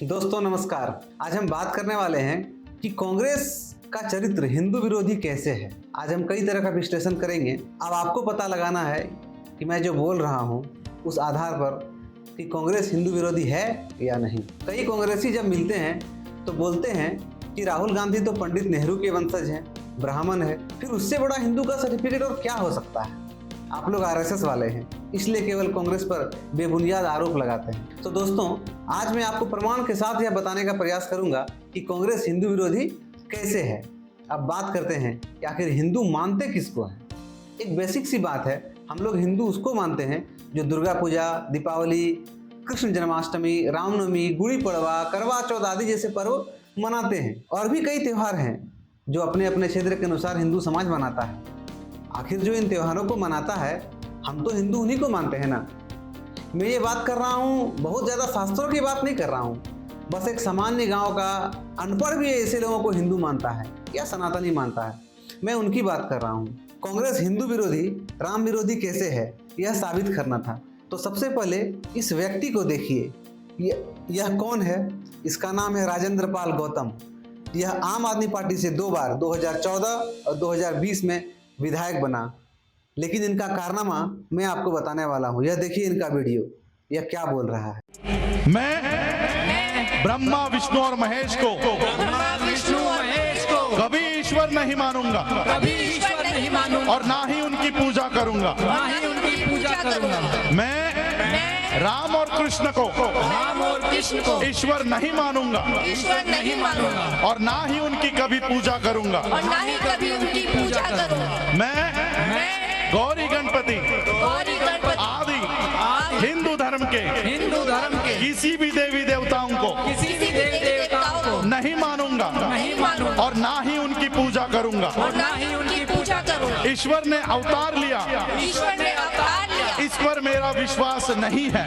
दोस्तों नमस्कार। आज हम बात करने वाले हैं कि कांग्रेस का चरित्र हिंदू विरोधी कैसे है। आज हम कई तरह का विश्लेषण करेंगे। अब आपको पता लगाना है कि मैं जो बोल रहा हूँ उस आधार पर कि कांग्रेस हिंदू विरोधी है या नहीं। कई कांग्रेसी जब मिलते हैं तो बोलते हैं कि राहुल गांधी तो पंडित नेहरू के वंशज हैं, ब्राह्मण है, फिर उससे बड़ा हिंदू का सर्टिफिकेट और क्या हो सकता है। आप लोग आरएसएस वाले हैं, इसलिए केवल कांग्रेस पर बेबुनियाद आरोप लगाते हैं। तो दोस्तों, आज मैं आपको प्रमाण के साथ यह बताने का प्रयास करूंगा कि कांग्रेस हिंदू विरोधी कैसे है। अब बात करते हैं कि आखिर हिंदू मानते किसको हैं। एक बेसिक सी बात है, हम लोग हिंदू उसको मानते हैं जो दुर्गा पूजा, दीपावली, कृष्ण जन्माष्टमी, रामनवमी, गुड़ी पड़वा, करवा चौथ आदि जैसे पर्व मनाते हैं। और भी कई त्यौहार हैं जो अपने अपने क्षेत्र के अनुसार हिंदू समाज मनाता है। आखिर जो इन त्योहारों को मनाता है, हम तो हिंदू उन्हीं को मानते हैं ना। मैं ये बात कर रहा हूँ, बहुत ज़्यादा शास्त्रों की बात नहीं कर रहा हूँ, बस एक सामान्य गांव का अनपढ़ भी ऐसे लोगों को हिंदू मानता है या सनातनी मानता है, मैं उनकी बात कर रहा हूँ। कांग्रेस हिंदू विरोधी, राम विरोधी कैसे है, यह साबित करना था। तो सबसे पहले इस व्यक्ति को देखिए। यह कौन है? इसका नाम है राजेंद्र पाल गौतम। यह आम आदमी पार्टी से 2 बार 2014 और 2020 में विधायक बना। लेकिन इनका कारनामा मैं आपको बताने वाला हूँ। यह देखिए इनका वीडियो, यह क्या बोल रहा है। मैं ब्रह्मा विष्णु और महेश को कभी ईश्वर नहीं मानूंगा, और ना ही उनकी पूजा करूंगा। मैं राम और कृष्ण को ईश्वर नहीं मानूंगा, और ना ही उनकी कभी पूजा करूंगा। मैं गौरी गणपति आदि हिंदू धर्म के किसी भी देवी देवताओं को नहीं मानूंगा, और ना ही उनकी पूजा करूंगा। ईश्वर ने अवतार लिया, इस पर मेरा विश्वास नहीं है।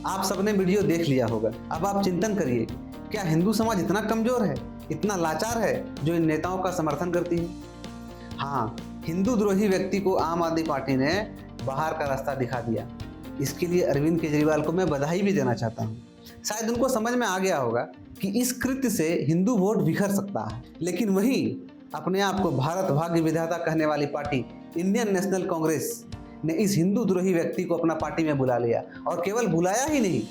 आप सबने वीडियो देख लिया होगा। अब आप चिंतन करिए, क्या हिंदू समाज इतना कमजोर है, इतना लाचार है जो इन नेताओं का समर्थन करती है? हाँ, हिंदू द्रोही व्यक्ति को आम आदमी पार्टी ने बाहर का रास्ता दिखा दिया। इसके लिए अरविंद केजरीवाल को मैं बधाई भी देना चाहता हूँ। शायद उनको समझ में आ गया होगा कि इस कृत्य से हिंदू वोट बिखर सकता है। लेकिन वहीं अपने आप को भारत भाग्य विधाता कहने वाली पार्टी इंडियन नेशनल कांग्रेस ने इस हिंदू द्रोही व्यक्ति को अपना पार्टी में बुला लिया। और केवल बुलाया ही नहीं,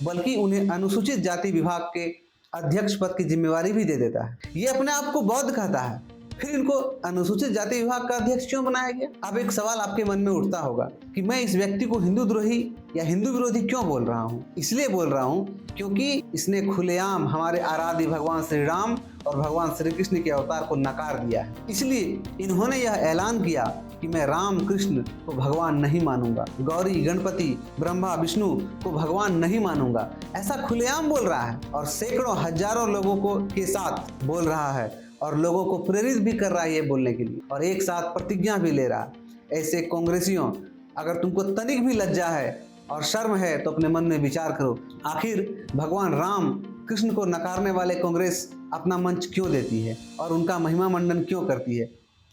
बल्कि उन्हें अनुसूचित जाति विभाग के अध्यक्ष पद की जिम्मेवारी भी दे देता है। ये अपने आप को बौद्ध कहता है, फिर इनको अनुसूचित जाति विभाग का अध्यक्ष क्यों बनाया गया? अब एक सवाल आपके मन में उठता होगा कि मैं इस व्यक्ति को हिंदू द्रोही या हिंदू विरोधी क्यों बोल रहा हूँ। इसलिए बोल रहा हूँ क्योंकि इसने खुलेआम हमारे आराध्य भगवान श्री राम और भगवान श्री कृष्ण के अवतार को नकार दिया है। इसलिए इन्होंने यह ऐलान किया कि मैं राम कृष्ण को भगवान नहीं मानूंगा, गौरी गणपति ब्रह्मा विष्णु को भगवान नहीं मानूंगा। ऐसा खुलेआम बोल रहा है और सैकड़ों हजारों लोगों को के साथ बोल रहा है और लोगों को प्रेरित भी कर रहा है ये बोलने के लिए, और एक साथ प्रतिज्ञा भी ले रहा है। ऐसे कांग्रेसियों, अगर तुमको तनिक भी लज्जा है और शर्म है तो अपने मन में विचार करो, आखिर भगवान राम कृष्ण को नकारने वाले कांग्रेस अपना मंच क्यों देती है और उनका महिमा मंडन क्यों करती है?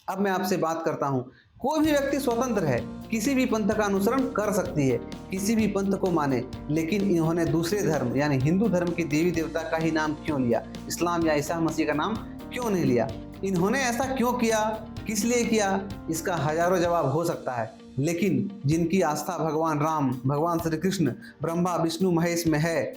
अब मैं आपसे बात करता हूँ, कोई भी व्यक्ति स्वतंत्र है, किसी भी पंथ का अनुसरण कर सकती है, किसी भी पंथ को माने, लेकिन इन्होंने दूसरे धर्म यानी हिंदू धर्म के देवी देवता का ही नाम क्यों लिया? इस्लाम या ईसा मसीह का नाम क्यों नहीं लिया? इन्होंने ऐसा क्यों किया, किस लिए किया? इसका हजारों जवाब हो सकता है, लेकिन जिनकी आस्था भगवान राम, भगवान श्री कृष्ण, ब्रह्मा विष्णु महेश में है,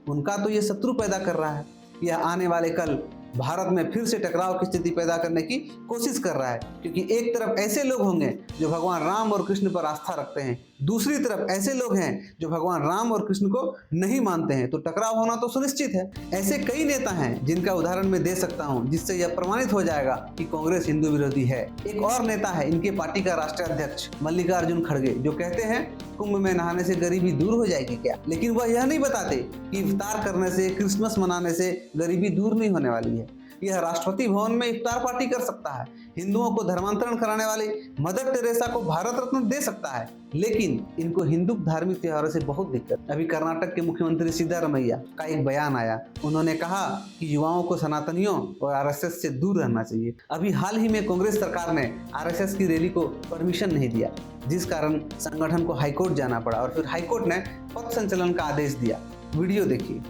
उनका तो ये शत्रु पैदा कर रहा है। यह आने वाले कल भारत में फिर से टकराव की स्थिति पैदा करने की कोशिश कर रहा है, क्योंकि एक तरफ ऐसे लोग होंगे जो भगवान राम और कृष्ण पर आस्था रखते हैं, दूसरी तरफ ऐसे लोग हैं जो भगवान राम और कृष्ण को नहीं मानते हैं। तो टकराव होना तो सुनिश्चित है। ऐसे कई नेता हैं जिनका उदाहरण मैं दे सकता हूं, जिससे यह प्रमाणित हो जाएगा कि कांग्रेस हिंदू विरोधी है। एक और नेता है इनके पार्टी का राष्ट्रीय अध्यक्ष मल्लिकार्जुन खड़गे, जो कहते हैं कुंभ में नहाने से गरीबी दूर हो जाएगी क्या? लेकिन वह यह नहीं बताते कि इफ्तार करने से, क्रिसमस मनाने से गरीबी दूर नहीं होने वाली है। यह राष्ट्रपति भवन में इफ्तार पार्टी कर सकता है, हिंदुओं को धर्मांतरण कराने वाली मदर टेरेसा को भारत रत्न दे सकता है, लेकिन इनको हिंदू धार्मिक त्योहारों से बहुत दिक्कत। अभी कर्नाटक के मुख्यमंत्री सिद्धारमैया का एक बयान आया, उन्होंने कहा कि युवाओं को सनातनियों और आरएसएस से दूर रहना चाहिए। अभी हाल ही में कांग्रेस सरकार ने आरएसएस की रैली को परमिशन नहीं दिया, जिस कारण संगठन को हाईकोर्ट जाना पड़ा और फिर हाईकोर्ट ने पथ संचलन का आदेश दिया। वीडियो देखिए।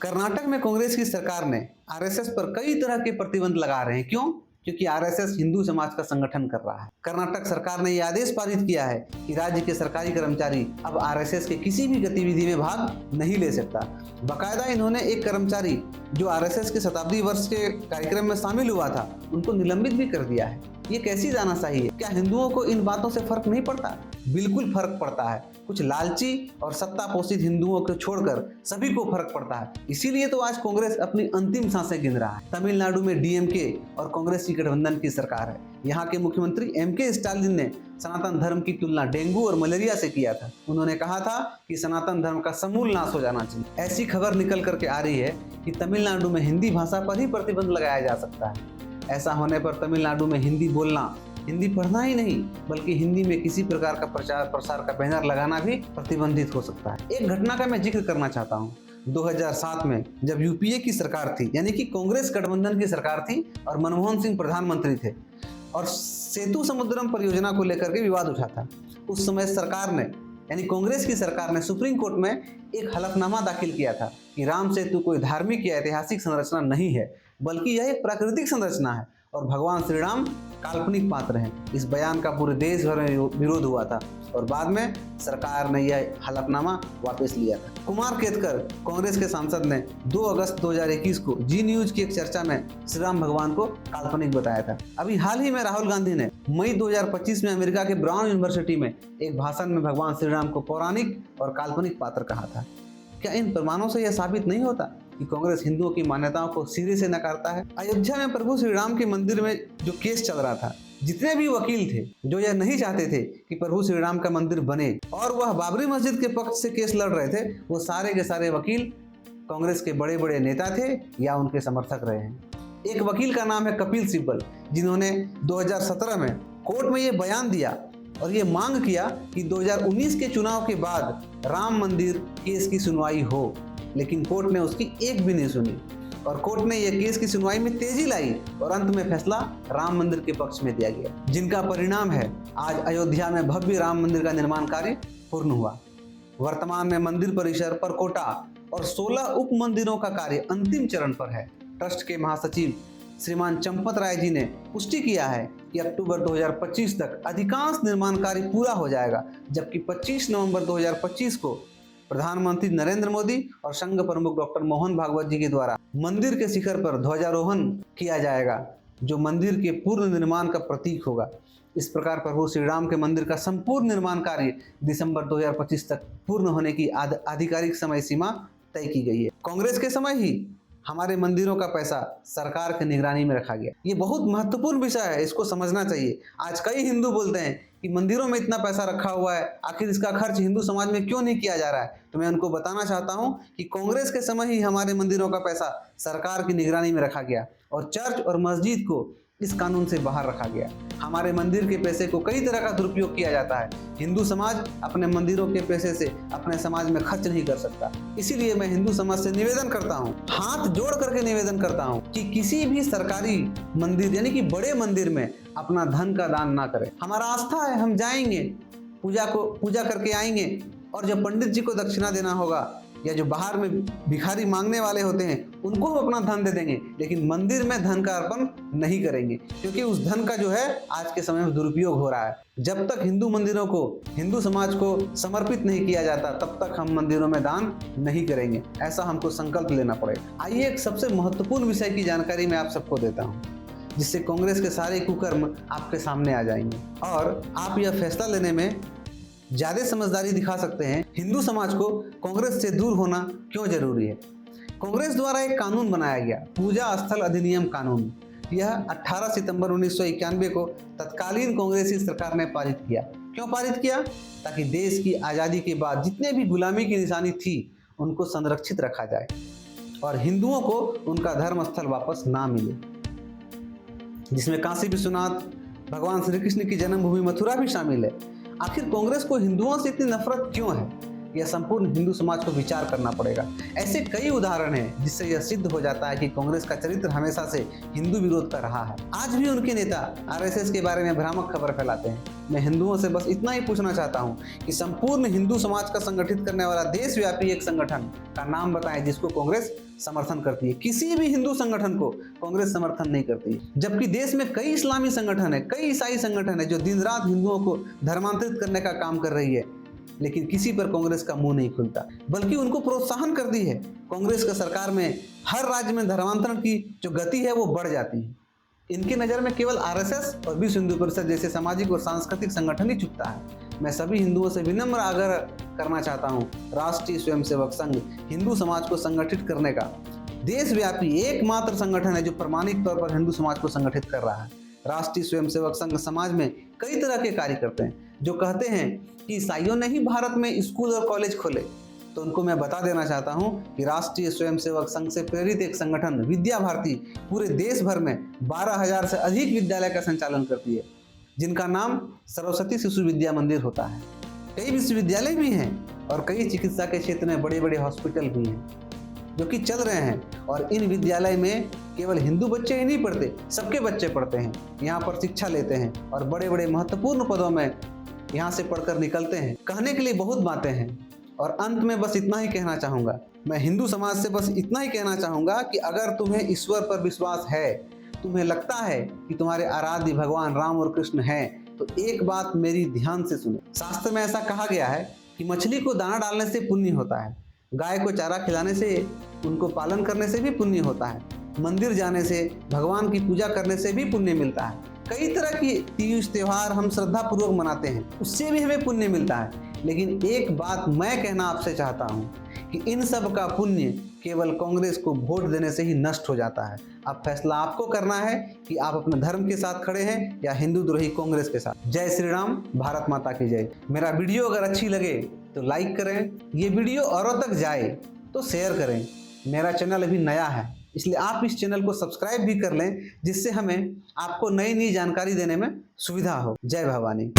कर्नाटक में कांग्रेस की सरकार ने आरएसएस पर कई तरह के प्रतिबंध लगा रहे हैं। क्यों? क्योंकि आरएसएस हिंदू समाज का संगठन कर रहा है। कर्नाटक सरकार ने यह आदेश पारित किया है कि राज्य के सरकारी कर्मचारी अब आरएसएस के किसी भी गतिविधि में भाग नहीं ले सकता। बाकायदा इन्होंने एक कर्मचारी जो आरएसएस के शताब्दी वर्ष के कार्यक्रम में शामिल हुआ था, उनको निलंबित भी कर दिया है। ये कैसी तानाशाही है? क्या हिंदुओं को इन बातों से फर्क नहीं पड़ता? बिल्कुल फर्क पड़ता है। कुछ लालची और सत्ता पोषित हिंदुओं को छोड़कर सभी को फर्क पड़ता है। इसीलिए तो आज कांग्रेस अपनी अंतिम सांसें गिन रहा है। तमिलनाडु में डीएमके और कांग्रेस की गठबंधन की सरकार है। यहाँ के मुख्यमंत्री एमके स्टालिन ने सनातन धर्म की तुलना डेंगू और मलेरिया से किया था। उन्होंने कहा था कि सनातन धर्म का समूल नाश हो जाना चाहिए। ऐसी खबर निकल करके आ रही है कि तमिलनाडु में हिंदी भाषा पर ही प्रतिबंध लगाया जा सकता है। ऐसा होने पर तमिलनाडु में हिंदी बोलना, हिंदी पढ़ना ही नहीं बल्कि हिंदी में किसी प्रकार का प्रचार प्रसार का बैनर लगाना भी प्रतिबंधित हो सकता है। एक घटना का मैं जिक्र करना चाहता हूँ। 2007 में जब यूपीए की सरकार थी, यानी कि कांग्रेस गठबंधन की सरकार थी और मनमोहन सिंह प्रधानमंत्री थे और सेतु समुद्रम परियोजना को लेकर के विवाद उठा था। उस समय सरकार ने, यानी कांग्रेस की सरकार ने सुप्रीम कोर्ट में एक हलफनामा दाखिल किया था कि राम सेतु कोई धार्मिक या ऐतिहासिक संरचना नहीं है बल्कि यह एक प्राकृतिक संरचना है और भगवान श्री राम काल्पनिक पात्र हैं। इस बयान का पूरे देश भर में विरोध हुआ था और बाद में सरकार ने यह हलफनामा वापस लिया था। कुमार केतकर कांग्रेस के सांसद ने 2 अगस्त 2021 को जी न्यूज की एक चर्चा में श्री राम भगवान को काल्पनिक बताया था। अभी हाल ही में राहुल गांधी ने मई 2025 में अमेरिका के ब्राउन यूनिवर्सिटी में एक भाषण में भगवान श्री राम को पौराणिक और काल्पनिक पात्र कहा था। क्या इन प्रमाणों से यह साबित नहीं होता कि कांग्रेस हिंदुओं की मान्यताओं को सिरे से नकारता है? अयोध्या में प्रभु श्री राम के मंदिर में जो केस चल रहा था, जितने भी वकील थे जो यह नहीं चाहते थे कि प्रभु श्री राम का मंदिर बने और वह बाबरी मस्जिद के पक्ष से केस लड़ रहे थे, वो सारे के सारे वकील कांग्रेस के बड़े बड़े नेता थे या उनके समर्थक रहे हैं। एक वकील का नाम है कपिल सिब्बल, जिन्होंने 2017 में कोर्ट में ये बयान दिया और ये मांग किया कि 2019 के चुनाव के बाद राम मंदिर केस की सुनवाई हो, लेकिन कोर्ट ने उसकी एक भी नहीं सुनी और कोर्ट ने यह केस की सुनवाई में तेजी लाई और अंत में फैसला राम मंदिर के पक्ष में दिया गया, जिनका परिणाम है आज अयोध्या में भव्य राम मंदिर का निर्माण कार्य पूर्ण हुआ। वर्तमान में मंदिर परिसर, परकोटा और 16 उप मंदिरों का कार्य अंतिम चरण पर है। ट्रस्ट के महासचिव श्रीमान चंपत राय जी ने पुष्टि किया है कि अक्टूबर 2025 तक अधिकांश निर्माण कार्य पूरा हो जाएगा, जबकि 25 नवंबर 2025 को प्रधानमंत्री नरेंद्र मोदी और संघ प्रमुख डॉक्टर मोहन भागवत जी के द्वारा मंदिर के शिखर पर ध्वजारोहण किया जाएगा, जो मंदिर के पूर्ण निर्माण का प्रतीक होगा। इस प्रकार प्रभु श्री राम के मंदिर का संपूर्ण निर्माण कार्य दिसंबर 2025 तक पूर्ण होने की आधिकारिक समय सीमा तय की गई है। कांग्रेस के समय ही हमारे मंदिरों का पैसा सरकार की निगरानी में रखा गया। ये बहुत महत्वपूर्ण विषय है, इसको समझना चाहिए। आज कई हिंदू बोलते हैं कि मंदिरों में इतना पैसा रखा हुआ है, आखिर इसका खर्च हिंदू समाज में क्यों नहीं किया जा रहा है? तो मैं उनको बताना चाहता हूं कि कांग्रेस के समय ही हमारे मंदिरों का पैसा सरकार की निगरानी में रखा गया और चर्च और मस्जिद को इस कानून से बाहर रखा गया। हमारे मंदिर के पैसे को कई तरह का दुरुपयोग किया जाता है। हिंदू समाज अपने मंदिरों के पैसे से अपने समाज में खर्च नहीं कर सकता। इसीलिए मैं हिंदू समाज से निवेदन करता हूँ, हाथ जोड़ करके निवेदन करता हूँ कि किसी भी सरकारी मंदिर यानी कि बड़े मंदिर में अपना धन का दान ना करें। हमारा आस्था है, हम जाएंगे, पूजा करके आएंगे और जब पंडित जी को दक्षिणा देना होगा या जो बाहर में भिखारी मांगने वाले होते हैं उनको हम अपना धन दे देंगे, लेकिन मंदिर में धन का अर्पण नहीं करेंगे, क्योंकि उस धन का जो है आज के समय में दुरुपयोग हो रहा है। जब तक हिंदू मंदिरों को, हिंदू समाज को समर्पित नहीं किया जाता, तब तक हम मंदिरों में दान नहीं करेंगे। ऐसा हमको संकल्प लेना पड़ेगा। आइए एक सबसे महत्वपूर्ण विषय की जानकारी मैं आप सबको देता हूँ, जिससे कांग्रेस के सारे कुकर्म आपके सामने आ जाएंगे और आप यह फैसला लेने में ज्यादा समझदारी दिखा सकते हैं। हिंदू समाज को कांग्रेस से दूर होना क्यों जरूरी है? कांग्रेस द्वारा एक कानून बनाया गया, पूजा स्थल अधिनियम कानून। यह 18 सितंबर 1991 को तत्कालीन कांग्रेसी सरकार ने पारित किया। क्यों पारित किया? ताकि देश की आज़ादी के बाद जितने भी गुलामी की निशानी थी उनको संरक्षित रखा जाए और हिंदुओं को उनका धर्म स्थल वापस ना मिले, जिसमें काशी विश्वनाथ, भगवान श्री कृष्ण की जन्मभूमि मथुरा भी शामिल है। आखिर कांग्रेस को हिंदुओं से इतनी नफरत क्यों है? यह संपूर्ण हिंदू समाज को विचार करना पड़ेगा। ऐसे कई उदाहरण हैं जिससे यह सिद्ध हो जाता है कि कांग्रेस का चरित्र हमेशा से हिंदू विरोध का रहा है। आज भी उनके नेता आरएसएस के बारे में भ्रामक खबर फैलाते हैं। मैं हिंदुओं से बस इतना ही पूछना चाहता हूं कि संपूर्ण हिंदू समाज का संगठित करने वाला देशव्यापी एक संगठन का नाम बताएं जिसको कांग्रेस समर्थन करती है। किसी भी हिंदू संगठन को कांग्रेस समर्थन नहीं करती, जबकि देश में कई इस्लामी संगठन है, कई ईसाई संगठन है जो दिन रात हिंदुओं को धर्मांतरित करने का काम कर रही है, लेकिन किसी पर कांग्रेस का मुंह नहीं खुलता, बल्कि उनको प्रोत्साहन करती है। कांग्रेस का सरकार में हर राज्य में धर्मांतरण की जो गति है वो बढ़ जाती है। इनकी नज़र में केवल आरएसएस और विश्व हिंदू परिषद जैसे सामाजिक और सांस्कृतिक संगठन ही चुकता है। मैं सभी हिंदुओं से विनम्र आग्रह करना चाहता हूँ, राष्ट्रीय स्वयंसेवक संघ हिंदू समाज को संगठित करने का देशव्यापी एकमात्र संगठन है जो प्रमाणिक तौर पर हिंदू समाज को संगठित कर रहा है। राष्ट्रीय स्वयंसेवक संघ समाज में कई तरह के कार्य करते हैं जो कहते हैं कि ईसाइयों ने ही भारत में स्कूल और कॉलेज खोले, तो उनको मैं बता देना चाहता हूं कि राष्ट्रीय स्वयंसेवक संघ से प्रेरित एक संगठन विद्या भारती पूरे देश भर में 12,000 से अधिक विद्यालय का संचालन करती है, जिनका नाम सरस्वती शिशु विद्या मंदिर होता है। कई विश्वविद्यालय भी हैं और कई चिकित्सा के क्षेत्र में बड़े बड़े हॉस्पिटल भी हैं जो कि चल रहे हैं, और इन विद्यालय में केवल हिंदू बच्चे ही नहीं पढ़ते, सबके बच्चे पढ़ते हैं, यहाँ पर शिक्षा लेते हैं और बड़े बड़े महत्वपूर्ण पदों में यहाँ से पढ़कर निकलते हैं। कहने के लिए बहुत बातें हैं और अंत में बस इतना ही कहना चाहूँगा, मैं हिंदू समाज से बस इतना ही कहना चाहूँगा कि अगर तुम्हें ईश्वर पर विश्वास है, तुम्हें लगता है कि तुम्हारे आराध्य भगवान राम और कृष्ण हैं, तो एक बात मेरी ध्यान से सुनो। शास्त्र में ऐसा कहा गया है कि मछली को दाना डालने से पुण्य होता है, गाय को चारा खिलाने से, उनको पालन करने से भी पुण्य होता है, मंदिर जाने से, भगवान की पूजा करने से भी पुण्य मिलता है। कई तरह की तीज त्योहार हम श्रद्धा पूर्वक मनाते हैं, उससे भी हमें पुण्य मिलता है। लेकिन एक बात मैं कहना आपसे चाहता हूँ कि इन सब का पुण्य केवल कांग्रेस को वोट देने से ही नष्ट हो जाता है। अब फैसला आपको करना है कि आप अपने धर्म के साथ खड़े हैं या हिंदू द्रोही कांग्रेस के साथ। जय श्री राम, भारत माता की जय। मेरा वीडियो अगर अच्छी लगे तो लाइक करें, ये वीडियो औरों तक जाए तो शेयर करें। मेरा चैनल अभी नया है, इसलिए आप इस चैनल को सब्सक्राइब भी कर लें, जिससे हमें आपको नई नई जानकारी देने में सुविधा हो। जय भवानी।